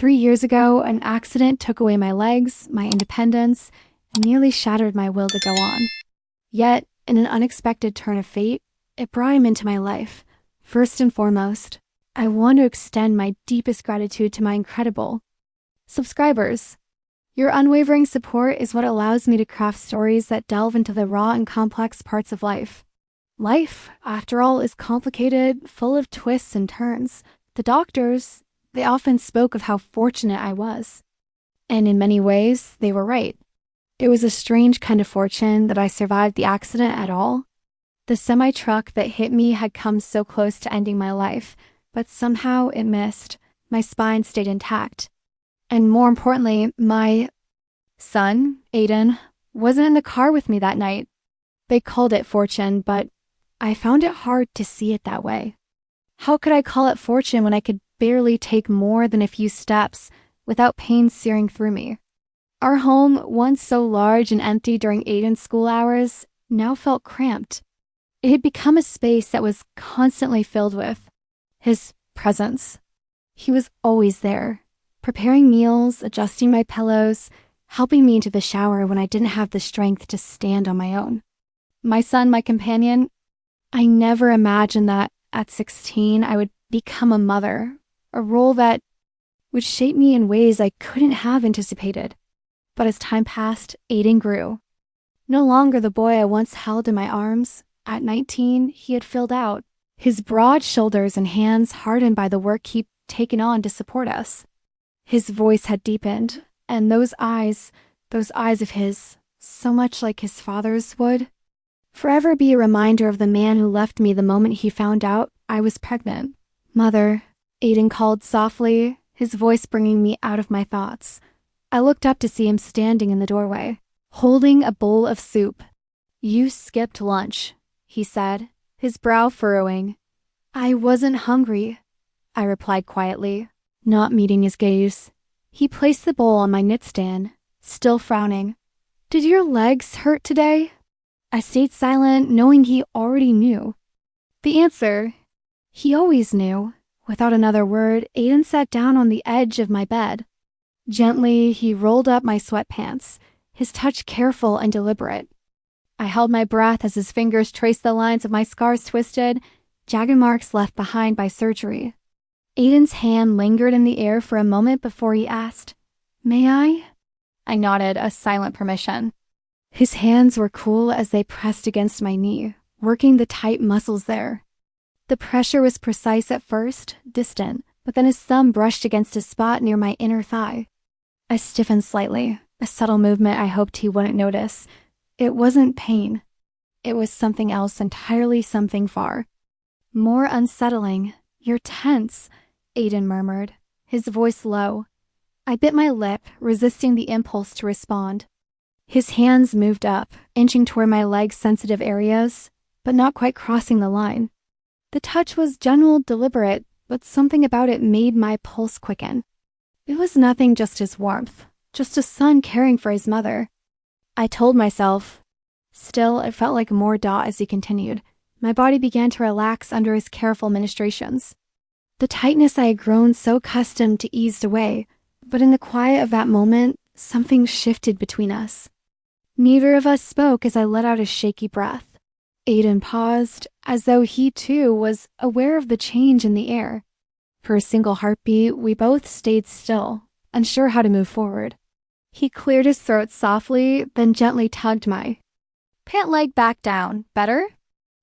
3 years ago, an accident took away my legs, my independence, and nearly shattered my will to go on. Yet, in an unexpected turn of fate, it brought him into my life. First and foremost, I want to extend my deepest gratitude to my incredible subscribers. Your unwavering support is what allows me to craft stories that delve into the raw and complex parts of life. Life, after all, is complicated, full of twists and turns. The doctors, they often spoke of how fortunate I was. And in many ways, they were right. It was a strange kind of fortune that I survived the accident at all. The semi-truck that hit me had come so close to ending my life, but somehow it missed. My spine stayed intact. And more importantly, my son, Aiden, wasn't in the car with me that night. They called it fortune, but I found it hard to see it that way. How could I call it fortune when I could barely take more than a few steps without pain searing through me? Our home, once so large and empty during Aiden's school hours, now felt cramped. It had become a space that was constantly filled with his presence. He was always there, preparing meals, adjusting my pillows, helping me into the shower when I didn't have the strength to stand on my own. My son, my companion, I never imagined that at 16 I would become a mother, a role that would shape me in ways I couldn't have anticipated. But as time passed, Aiden grew. No longer the boy I once held in my arms. At 19, he had filled out, his broad shoulders and hands hardened by the work he'd taken on to support us. His voice had deepened, and those eyes of his, so much like his father's, would forever be a reminder of the man who left me the moment he found out I was pregnant. "Mother," Aiden called softly, his voice bringing me out of my thoughts. I looked up to see him standing in the doorway, holding a bowl of soup. "You skipped lunch," he said, his brow furrowing. "I wasn't hungry," I replied quietly, not meeting his gaze. He placed the bowl on my nightstand, still frowning. "Did your legs hurt today?" I stayed silent, knowing he already knew. The answer, he always knew. Without another word, Aiden sat down on the edge of my bed. Gently, he rolled up my sweatpants, his touch careful and deliberate. I held my breath as his fingers traced the lines of my scars twisted, jagged marks left behind by surgery. Aiden's hand lingered in the air for a moment before he asked, "May I?" I nodded a silent permission. His hands were cool as they pressed against my knee, working the tight muscles there. The pressure was precise at first, distant, but then his thumb brushed against a spot near my inner thigh. I stiffened slightly, a subtle movement I hoped he wouldn't notice. It wasn't pain. It was something else entirely, something far more unsettling. "You're tense," Aiden murmured, his voice low. I bit my lip, resisting the impulse to respond. His hands moved up, inching toward my leg's sensitive areas, but not quite crossing the line. The touch was gentle, deliberate, but something about it made my pulse quicken. It was nothing, just his warmth, just a son caring for his mother. I told myself. Still, it felt like more doubt as he continued. My body began to relax under his careful ministrations. The tightness I had grown so accustomed to eased away, but in the quiet of that moment, something shifted between us. Neither of us spoke as I let out a shaky breath. Aiden paused, as though he too was aware of the change in the air. For a single heartbeat, we both stayed still, unsure how to move forward. He cleared his throat softly, then gently tugged my pant leg back down. "Better?"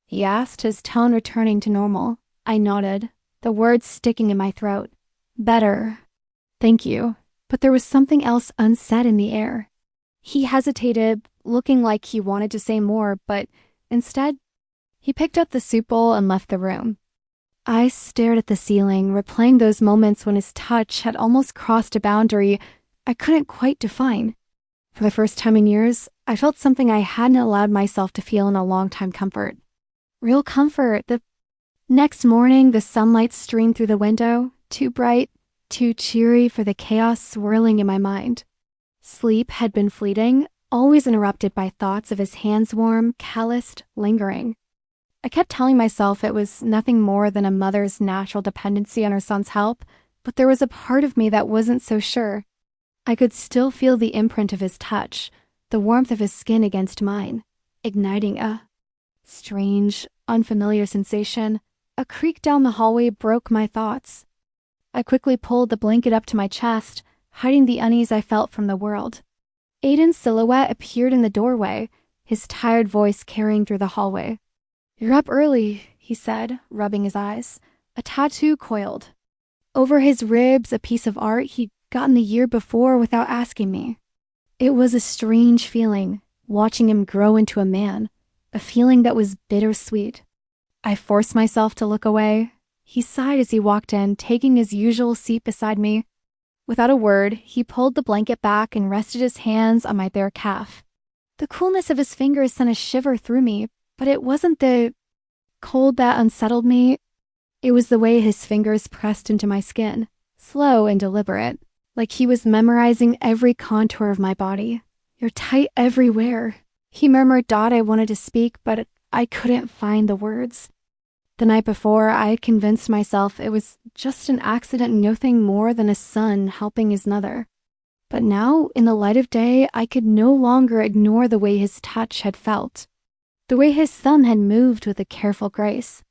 he asked, his tone returning to normal. I nodded, the words sticking in my throat. "Better. Thank you." But there was something else unsaid in the air. He hesitated, looking like he wanted to say more, but instead, he picked up the soup bowl and left the room. I stared at the ceiling, replaying those moments when his touch had almost crossed a boundary I couldn't quite define. For the first time in years, I felt something I hadn't allowed myself to feel in a long time: comfort. Real comfort. The next morning, the sunlight streamed through the window, too bright, too cheery for the chaos swirling in my mind. Sleep had been fleeting, always interrupted by thoughts of his hands warm, calloused, lingering. I kept telling myself it was nothing more than a mother's natural dependency on her son's help, but there was a part of me that wasn't so sure. I could still feel the imprint of his touch, the warmth of his skin against mine, igniting a strange, unfamiliar sensation. A creak down the hallway broke my thoughts. I quickly pulled the blanket up to my chest, hiding the unease I felt from the world. Aiden's silhouette appeared in the doorway, his tired voice carrying through the hallway. "You're up early," he said, rubbing his eyes. A tattoo coiled. Over his ribs, a piece of art he'd gotten the year before without asking me. It was a strange feeling, watching him grow into a man, a feeling that was bittersweet. I forced myself to look away. He sighed as he walked in, taking his usual seat beside me. Without a word, he pulled the blanket back and rested his hands on my bare calf. The coolness of his fingers sent a shiver through me, but it wasn't the cold that unsettled me. It was the way his fingers pressed into my skin, slow and deliberate, like he was memorizing every contour of my body. "You're tight everywhere," he murmured. I wanted to speak, but I couldn't find the words. The night before, I had convinced myself it was just an accident, nothing more than a son helping his mother. But now, in the light of day, I could no longer ignore the way his touch had felt, the way his thumb had moved with a careful grace,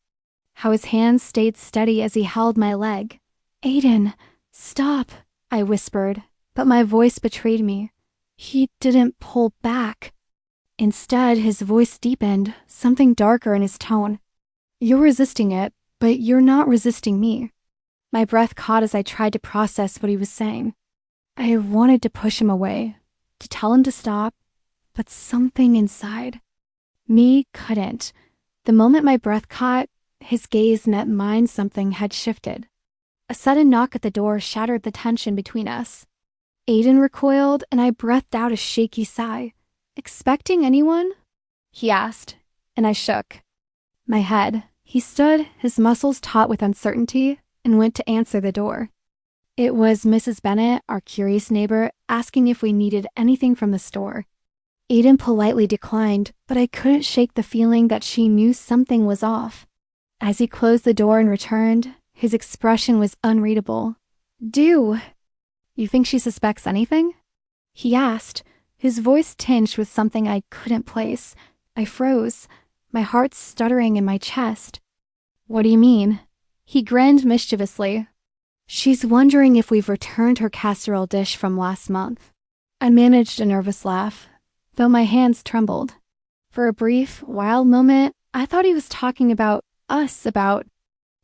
how his hands stayed steady as he held my leg. "Aiden, stop," I whispered, but my voice betrayed me. He didn't pull back. Instead, his voice deepened, something darker in his tone. "You're resisting it, but you're not resisting me." My breath caught as I tried to process what he was saying. I wanted to push him away, to tell him to stop, but something inside me couldn't. The moment my breath caught, his gaze met mine, something had shifted. A sudden knock at the door shattered the tension between us. Aiden recoiled, and I breathed out a shaky sigh. "Expecting anyone?" he asked, and I shook my head. He stood, his muscles taut with uncertainty, and went to answer the door. It was Mrs. Bennett, our curious neighbor, asking if we needed anything from the store. Aiden politely declined, but I couldn't shake the feeling that she knew something was off. As he closed the door and returned, his expression was unreadable. "Do you think she suspects anything?" he asked, his voice tinged with something I couldn't place. I froze, my heart stuttering in my chest. "What do you mean?" He grinned mischievously. "She's wondering if we've returned her casserole dish from last month." I managed a nervous laugh, though my hands trembled. For a brief, wild moment, I thought he was talking about us, about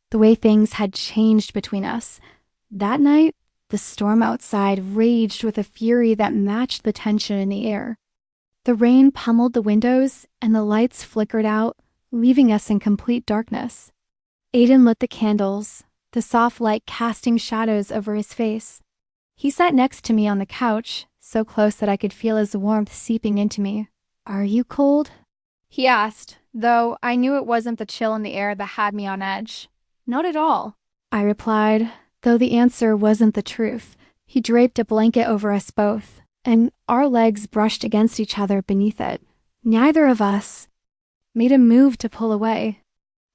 the way things had changed between us. That night, the storm outside raged with a fury that matched the tension in the air. The rain pummeled the windows, and the lights flickered out, leaving us in complete darkness. Aiden lit the candles, the soft light casting shadows over his face. He sat next to me on the couch, so close that I could feel his warmth seeping into me. "Are you cold?" he asked, though I knew it wasn't the chill in the air that had me on edge. "Not at all," I replied, though the answer wasn't the truth. He draped a blanket over us both, and our legs brushed against each other beneath it. Neither of us made a move to pull away.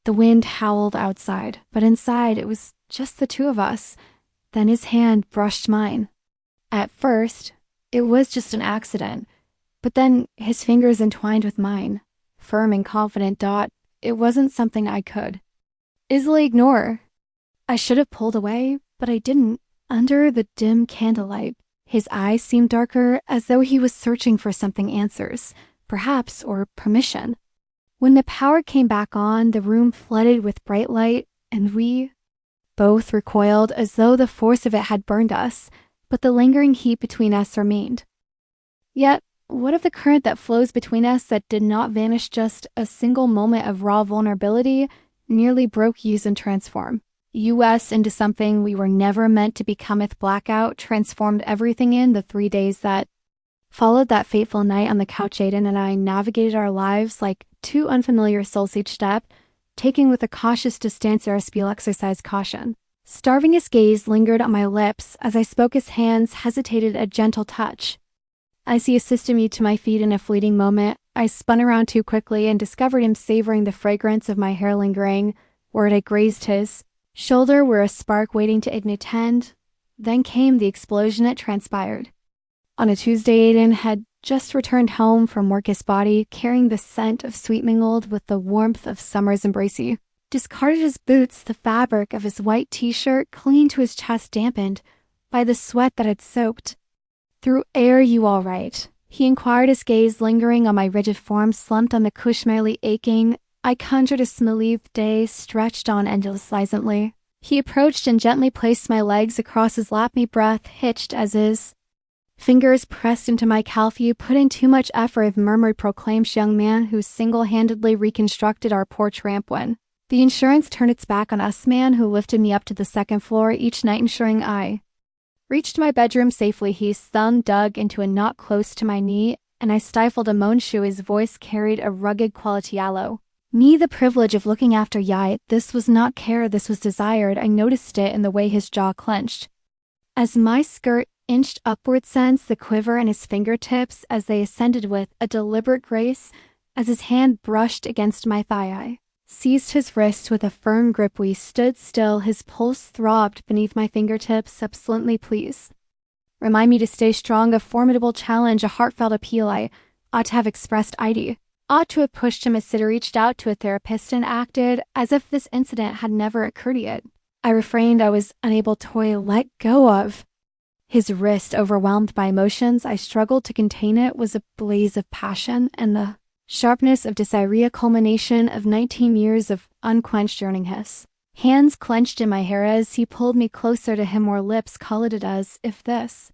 The wind howled outside, but inside it was just the two of us. Then his hand brushed mine. At first, it was just an accident, but then his fingers entwined with mine. Firm and confident. It wasn't something I could easily ignore. I should have pulled away, but I didn't. Under the dim candlelight, his eyes seemed darker, as though he was searching for something, answers, perhaps, or permission. When the power came back on, the room flooded with bright light, and we both recoiled as though the force of it had burned us, but the lingering heat between us remained. Yet, what of the current that flows between us that did not vanish? Just a single moment of raw vulnerability nearly broke use and transform us into something we were never meant to becometh. Blackout transformed everything in the 3 days that followed that fateful night on the couch. Aiden and I navigated our lives like two unfamiliar souls each step, taking with a cautious distance our spiel exercise caution. Starving his gaze lingered on my lips as I spoke. His hands hesitated a gentle touch. As he assisted me to my feet in a fleeting moment, I spun around too quickly and discovered him savoring the fragrance of my hair lingering where it had grazed his Shoulder were a spark waiting to ignite. Then came the explosion it transpired. On a Tuesday, Aiden had just returned home from work his body, carrying the scent of sweet mingled with the warmth of summer's embracey. Discarded his boots, the fabric of his white t-shirt clinging to his chest dampened by the sweat that had soaked. "Through air you all right?" He inquired, his gaze lingering on my rigid form slumped on the cushmerely aching. I conjured a smooth day stretched on endlessly. He approached and gently placed my legs across his lap, me breath hitched as is. Fingers pressed into my calf. "You put in too much effort," murmured proclaimed young man who single-handedly reconstructed our porch ramp when the insurance turned its back on us, man who lifted me up to the second floor each night ensuring I reached my bedroom safely. His thumb dug into a knot close to my knee, and I stifled a moan. His voice carried a rugged quality. "Allo. Me the privilege of looking after Yai. This was not care, this was desired." I noticed it in the way his jaw clenched as my skirt inched upward, sensed the quiver in his fingertips as they ascended with a deliberate grace as his hand brushed against my thigh. I seized his wrist with a firm grip. We stood still, his pulse throbbed beneath my fingertips. "Absolutely, please. Remind me to stay strong." A formidable challenge, a heartfelt appeal. I ought to have expressed ID. Ought to have pushed him aside, reached out to a therapist and acted as if this incident had never occurred yet. I refrained. I was unable to let go of his wrist. Overwhelmed by emotions, I struggled to contain it. Was a blaze of passion and the sharpness of desire, a culmination of 19 years of unquenched yearning. His hands clenched in my hair as he pulled me closer to him, more lips colored as if this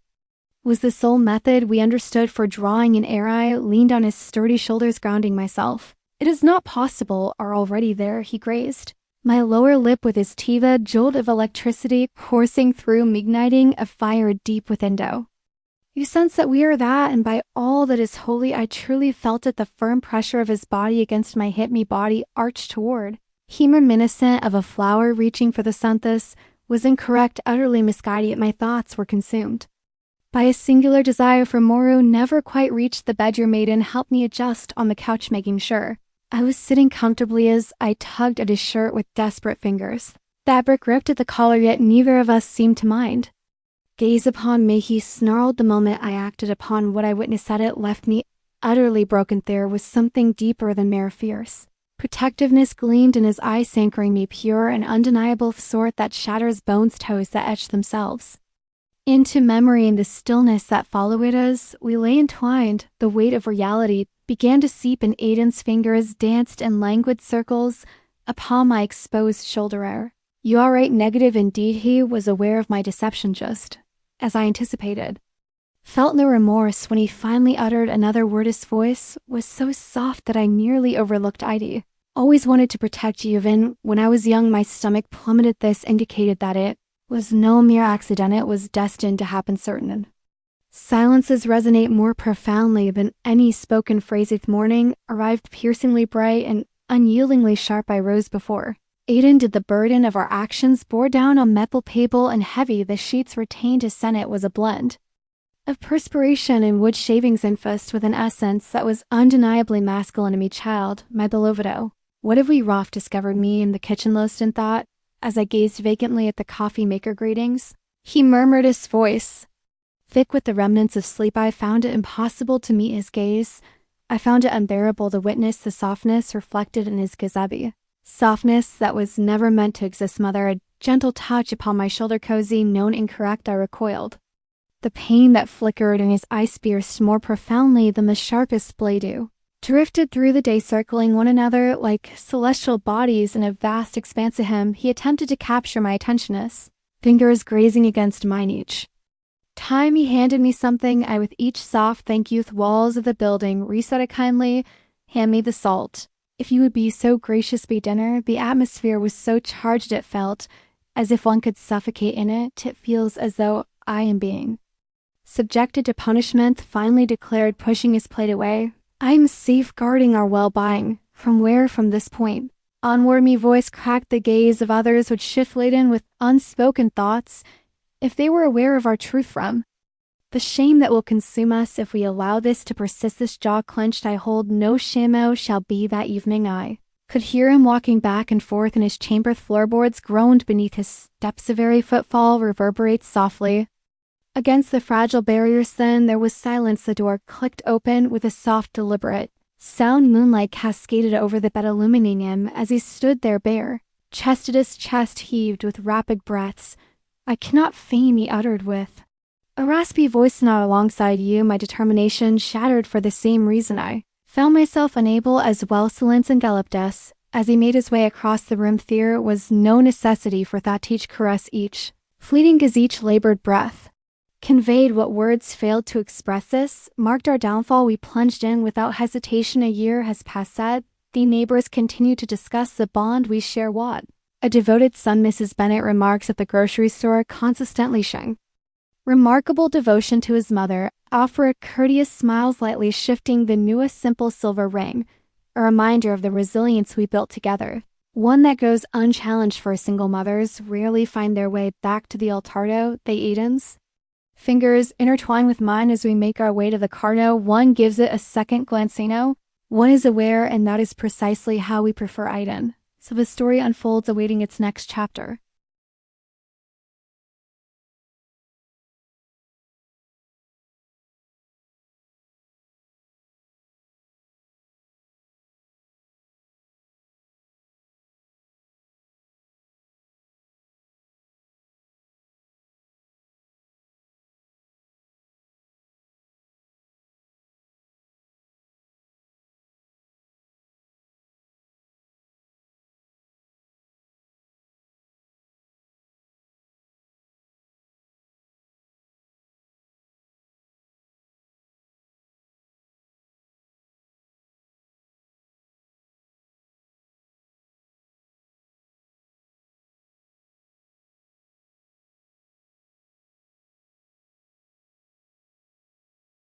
was the sole method we understood for drawing in air. I leaned on his sturdy shoulders, grounding myself. "It is not possible," are already there, he grazed my lower lip with his teeth, a jolt of electricity coursing through me, igniting a fire deep within. "You sense that we are that, and by all that is holy," I truly felt it, the firm pressure of his body against my hip, me body arched toward him, reminiscent of a flower reaching for the sun. This was incorrect, utterly misguided, yet my thoughts were consumed by a singular desire for more. Never quite reached the bedroom. Maiden helped me adjust on the couch, making sure I was sitting comfortably as I tugged at his shirt with desperate fingers. Fabric ripped at the collar, yet neither of us seemed to mind. "Gaze upon me," he snarled. The moment I acted upon what I witnessed at it left me utterly broken. There was something deeper than mere fierce protectiveness gleamed in his eyes, anchoring me, pure and undeniable, of sort that shatters bones, toes that etch themselves into memory. In the stillness that followed us, we lay entwined. The weight of reality began to seep, and Aiden's fingers danced in languid circles upon my exposed shoulder. "You are right." Negative indeed. He was aware of my deception, just as I anticipated. Felt no remorse when he finally uttered another word. His voice was so soft that I nearly overlooked ID. "Always wanted to protect you. Even when I was young, my stomach plummeted." This indicated that it was no mere accident. It was destined to happen, certain. Silences resonate more profoundly than any spoken phrase. If morning arrived piercingly bright and unyieldingly sharp, I rose before Aiden did. The burden of our actions bore down on metal table, and heavy the sheets retained to Senate was a blend of perspiration and wood shavings infused with an essence that was undeniably masculine to me. "Child, my beloved, oh, what have we wrought?" discovered me in the kitchen, lost in thought as I gazed vacantly at the coffee maker gratings. He murmured, his voice thick with the remnants of sleep. I found it impossible to meet his gaze. I found it unbearable to witness the softness reflected in his gazebo. Softness that was never meant to exist. Mother, a gentle touch upon my shoulder. Cozy, known incorrect. I recoiled. The pain that flickered in his eyes pierced more profoundly than the sharpest blade do. Drifted through the day, circling one another like celestial bodies in a vast expanse of him. He attempted to capture my attention, his fingers grazing against mine. Each time he handed me something, I with each soft thank you the walls of the building reset it kindly. "Hand me the salt. If you would be so gracious, be dinner." The atmosphere was so charged it felt as if one could suffocate in it. It feels as though I am being subjected to punishment, finally declared, pushing his plate away. "I am safeguarding our well-being." From where? From this point onward, me voice cracked. The gaze of others would shift, laden with unspoken thoughts, if they were aware of our truth, from the shame that will consume us if we allow this to persist. This jaw clenched, I hold. No shamo shall be that evening. I Could hear him walking back and forth, and his chamber floorboards groaned beneath his steps. Every footfall reverberates softly against the fragile barriers. Then there was silence. The door clicked open with a soft, deliberate sound. Moonlight cascaded over the bed, illuminating him as he stood there bare chested. His chest heaved with rapid breaths. "I cannot feign," he uttered with a raspy voice. "Not alongside you." My determination shattered. For the same reason I found myself unable as well. Silence enveloped us as he made his way across the room. There was no necessity for thought to each caress, each fleeting gaze, each labored breath conveyed what words failed to express. This marked our downfall. We plunged in without hesitation. A year has passed. The neighbors continue to discuss the bond we share. What a devoted son, Mrs. Bennet remarks at the grocery store, consistently showing remarkable devotion to his mother. Offer a courteous smile, lightly shifting the newest simple silver ring, a reminder of the resilience we built together, one that goes unchallenged. For single mothers rarely find their way back to the altar. The Edens fingers intertwine with mine as we make our way to the carno. One gives it a second glance. One is aware, and that is precisely how we prefer Iden. So the story unfolds, awaiting its next chapter.